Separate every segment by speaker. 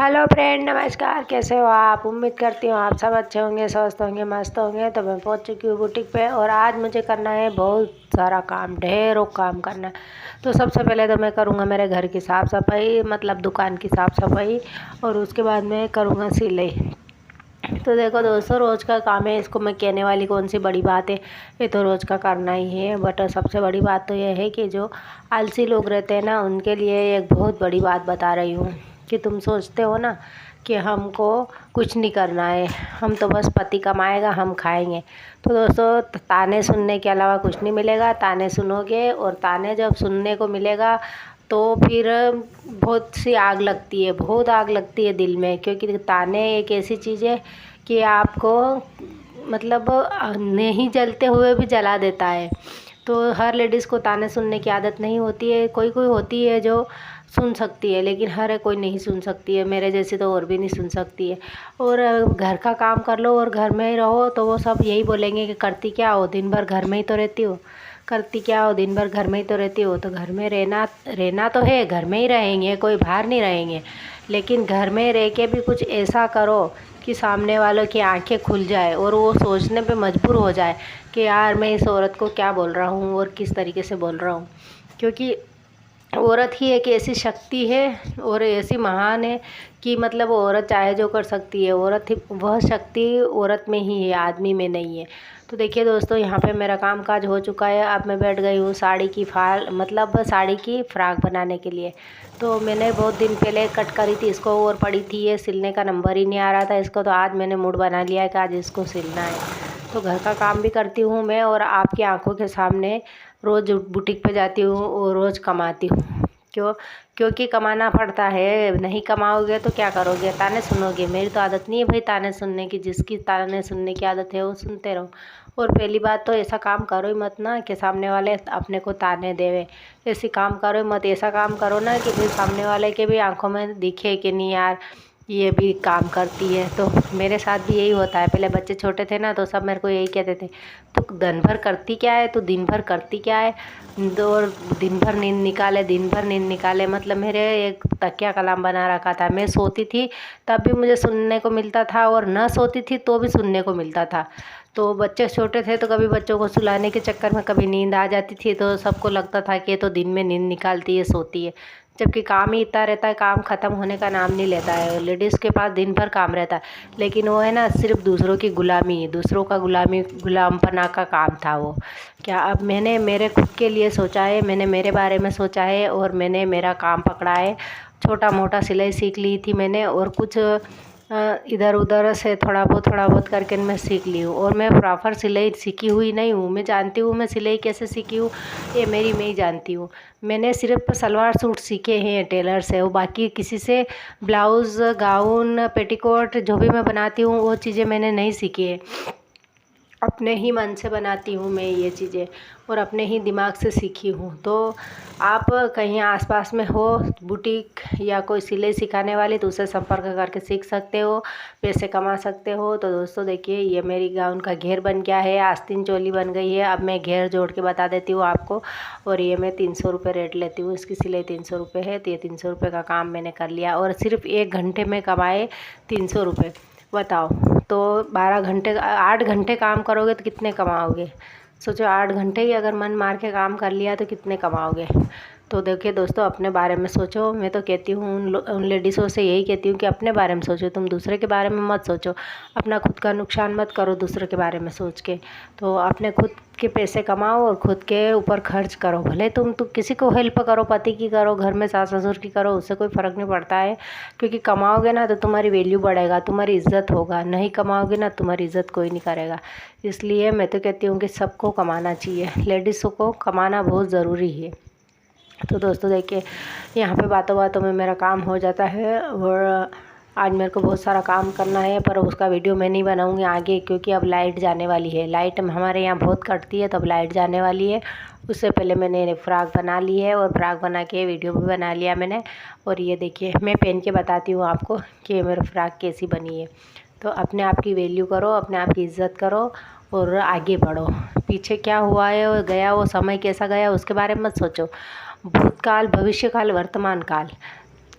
Speaker 1: Hello friend, नमस्कार। कैसे हो आप? उम्मीद करती हूँ आप सब अच्छे होंगे, स्वस्थ होंगे, मस्त होंगे। तो मैं पहुँच चुकी हूँ बुटीक पे और आज मुझे करना है बहुत सारा काम, ढेरों काम करना है। तो सबसे पहले तो मैं करूँगा मेरे घर की साफ़ सफाई, मतलब दुकान की साफ़ सफाई, और उसके बाद मैं करूँगा सिलाई। तो देखो दोस्तों, रोज़ का काम है, इसको मैं कहने वाली कौन सी बड़ी बात है। ये तो रोज़ का करना ही है। बट सबसे बड़ी बात तो ये है कि जो आलसी लोग रहते हैं ना, उनके लिए एक बहुत बड़ी बात बता रही हूँ कि तुम सोचते हो ना कि हमको कुछ नहीं करना है, हम तो बस पति कमाएगा, हम खाएंगे। तो दोस्तों, ताने सुनने के अलावा कुछ नहीं मिलेगा। ताने सुनोगे और ताने जब सुनने को मिलेगा तो फिर बहुत सी आग लगती है, बहुत आग लगती है दिल में। क्योंकि ताने एक ऐसी चीज़ है कि आपको मतलब नहीं जलते हुए भी जला देता है। तो हर लेडीज़ को ताने सुनने की आदत नहीं होती है। कोई कोई होती है जो सुन सकती है, लेकिन हर कोई नहीं सुन सकती है। मेरे जैसी तो और भी नहीं सुन सकती है। और घर का काम कर लो और घर में ही रहो तो वो सब यही बोलेंगे कि करती क्या हो, दिन भर घर में ही तो रहती हो। करती क्या हो, दिन भर घर में ही तो रहती हो। तो घर में रहना रहना तो है, घर में ही रहेंगे, कोई बाहर नहीं रहेंगे। लेकिन घर में रह के भी कुछ ऐसा करो कि सामने वालों की आंखें खुल जाए और वो सोचने पे मजबूर हो जाए कि यार मैं इस औरत को क्या बोल रहा हूँ और किस तरीके से बोल रहा हूँ। क्योंकि औरत ही एक ऐसी शक्ति है और ऐसी महान है कि मतलब औरत चाहे जो कर सकती है। औरत ही, वह शक्ति औरत में ही है, आदमी में नहीं है। तो देखिए दोस्तों, यहाँ पे मेरा काम काज हो चुका है। अब मैं बैठ गई हूँ साड़ी की साड़ी की फ़्राक बनाने के लिए। तो मैंने बहुत दिन पहले कट करी थी इसको और पड़ी थी, ये सिलने का नंबर ही नहीं आ रहा था इसको। तो आज मैंने मूड बना लिया है कि आज इसको सिलना है। तो घर का काम भी करती हूँ मैं और आपकी आंखों के सामने रोज़ बुटीक पे जाती हूँ और रोज़ कमाती हूँ। क्योंकि कमाना पड़ता है। नहीं कमाओगे तो क्या करोगे? ताने सुनोगे। मेरी तो आदत नहीं है भाई ताने सुनने की। जिसकी ताने सुनने की आदत है वो सुनते रहो। और पहली बात तो ऐसा काम करो ही मत ना कि सामने वाले अपने को ताने देवे। ऐसी काम करो ही मत। ऐसा काम करो ना कि फिर सामने वाले के भी आंखों में दिखे कि नहीं यार, ये भी काम करती है। तो मेरे साथ भी यही होता है। पहले बच्चे छोटे थे ना तो सब मेरे को यही कहते थे, तू दिन भर करती क्या है, तू दिन भर करती क्या है। और दिन भर नींद निकाले, दिन भर नींद निकाले। मतलब मेरे एक तकिया कलाम बना रखा था। मैं सोती थी तब भी मुझे सुनने को मिलता था और न सोती थी तो भी सुनने को मिलता था। तो बच्चे छोटे थे तो कभी बच्चों को सुलाने के चक्कर में कभी नींद आ जाती थी तो सबको लगता था कि ये तो दिन में नींद निकालती है, सोती है। जबकि काम ही इतना रहता है, काम ख़त्म होने का नाम नहीं लेता है। लेडीज़ के पास दिन भर काम रहता है, लेकिन वो है ना सिर्फ दूसरों की गुलामी, दूसरों का गुलामपना का काम था वो। क्या अब मैंने मेरे खुद के लिए सोचा है, मैंने मेरे बारे में सोचा है और मैंने मेरा काम पकड़ा है। छोटा मोटा सिलाई सीख ली थी मैंने और कुछ इधर उधर से थोड़ा बहुत करके मैं सीख ली हूँ। और मैं प्रॉपर सिलाई सीखी हुई नहीं हूँ। मैं जानती हूँ मैं सिलाई कैसे सीखी हूँ, ये मैं ही जानती हूँ। मैंने सिर्फ सलवार सूट सीखे हैं टेलर से, वो बाकी किसी से ब्लाउज़, गाउन, पेटीकोट जो भी मैं बनाती हूँ वो चीज़ें मैंने नहीं सीखी है। अपने ही मन से बनाती हूँ मैं ये चीज़ें और अपने ही दिमाग से सीखी हूँ। तो आप कहीं आसपास में हो बुटीक या कोई सिलाई सिखाने वाली तो उससे संपर्क करके सीख सकते हो, पैसे कमा सकते हो। तो दोस्तों देखिए, ये मेरी गाउन का घेर बन गया है, आस्तीन चोली बन गई है। अब मैं घेर जोड़ के बता देती हूँ आपको। और ये मैं 300 रुपये रेट लेती हूँ, इसकी सिलाई 300 रुपये है। तो ये 300 रुपये का काम मैंने कर लिया और सिर्फ 1 घंटे में कमाए 300 रुपये। बताओ, तो 8 घंटे काम करोगे तो कितने कमाओगे? सोचो, 8 घंटे ही अगर मन मार के काम कर लिया तो कितने कमाओगे? तो देखिए दोस्तों, अपने बारे में सोचो। मैं तो कहती हूँ उन लेडीज़ों से यही कहती हूँ कि अपने बारे में सोचो, तुम दूसरे के बारे में मत सोचो। अपना खुद का नुकसान मत करो दूसरे के बारे में सोच के। तो अपने खुद के पैसे कमाओ और खुद के ऊपर खर्च करो। भले तुम किसी को हेल्प करो, पति की करो, घर में सास ससुर की करो, उससे कोई फ़र्क नहीं पड़ता है। क्योंकि कमाओगे ना तो तुम्हारी वैल्यू बढ़ेगा, तुम्हारी इज़्ज़त होगा। नहीं कमाओगे ना, तुम्हारी इज़्ज़त कोई नहीं करेगा। इसलिए मैं तो कहती हूँ कि सबको कमाना चाहिए, लेडीज़ों को कमाना बहुत ज़रूरी है। तो दोस्तों देखिए, यहाँ पे बातों बातों में मेरा काम हो जाता है और आज मेरे को बहुत सारा काम करना है, पर उसका वीडियो मैं नहीं बनाऊँगी आगे, क्योंकि अब लाइट जाने वाली है। लाइट हमारे यहाँ बहुत कटती है, तो अब लाइट जाने वाली है। उससे पहले मैंने फ़्राक बना ली है और फ़्राक बना के वीडियो भी बना लिया मैंने। और ये देखिए, मैं पहन के बताती हूँ आपको कि ये मेरा फ़्राक कैसी बनी है। तो अपने आप की वैल्यू करो, अपने आप की इज़्ज़त करो और आगे बढ़ो। पीछे क्या हुआ है और गया, वो समय कैसा गया उसके बारे में मत सोचो। भूतकाल, भविष्यकाल, वर्तमान काल,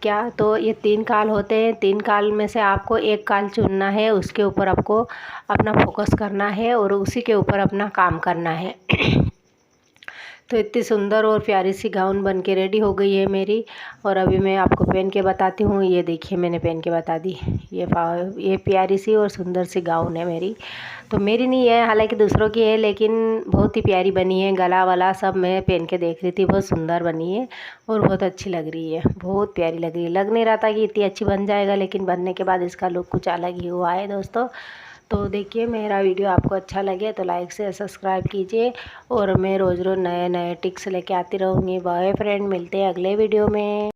Speaker 1: क्या, तो ये 3 काल होते हैं। 3 काल में से आपको एक काल चुनना है, उसके ऊपर आपको अपना फोकस करना है और उसी के ऊपर अपना काम करना है। तो इतनी सुंदर और प्यारी सी गाउन बन के रेडी हो गई है मेरी। और अभी मैं आपको पहन के बताती हूँ। ये देखिए मैंने पहन के बता दी। ये प्यारी सी और सुंदर सी गाउन है मेरी। तो मेरी नहीं है, हालांकि दूसरों की है, लेकिन बहुत ही प्यारी बनी है। गला वाला सब मैं पहन के देख रही थी, बहुत सुंदर बनी है और बहुत अच्छी लग रही है, बहुत प्यारी लग रही है। लग नहीं रहा था कि इतनी अच्छी बन जाएगा, लेकिन बनने के बाद इसका लुक कुछ अलग ही हुआ है दोस्तों। तो देखिए मेरा वीडियो आपको अच्छा लगे तो लाइक से सब्सक्राइब कीजिए। और मैं रोज़ रोज़ नए नए टिप्स लेके आती रहूँगी। बाय फ्रेंड, मिलते हैं अगले वीडियो में।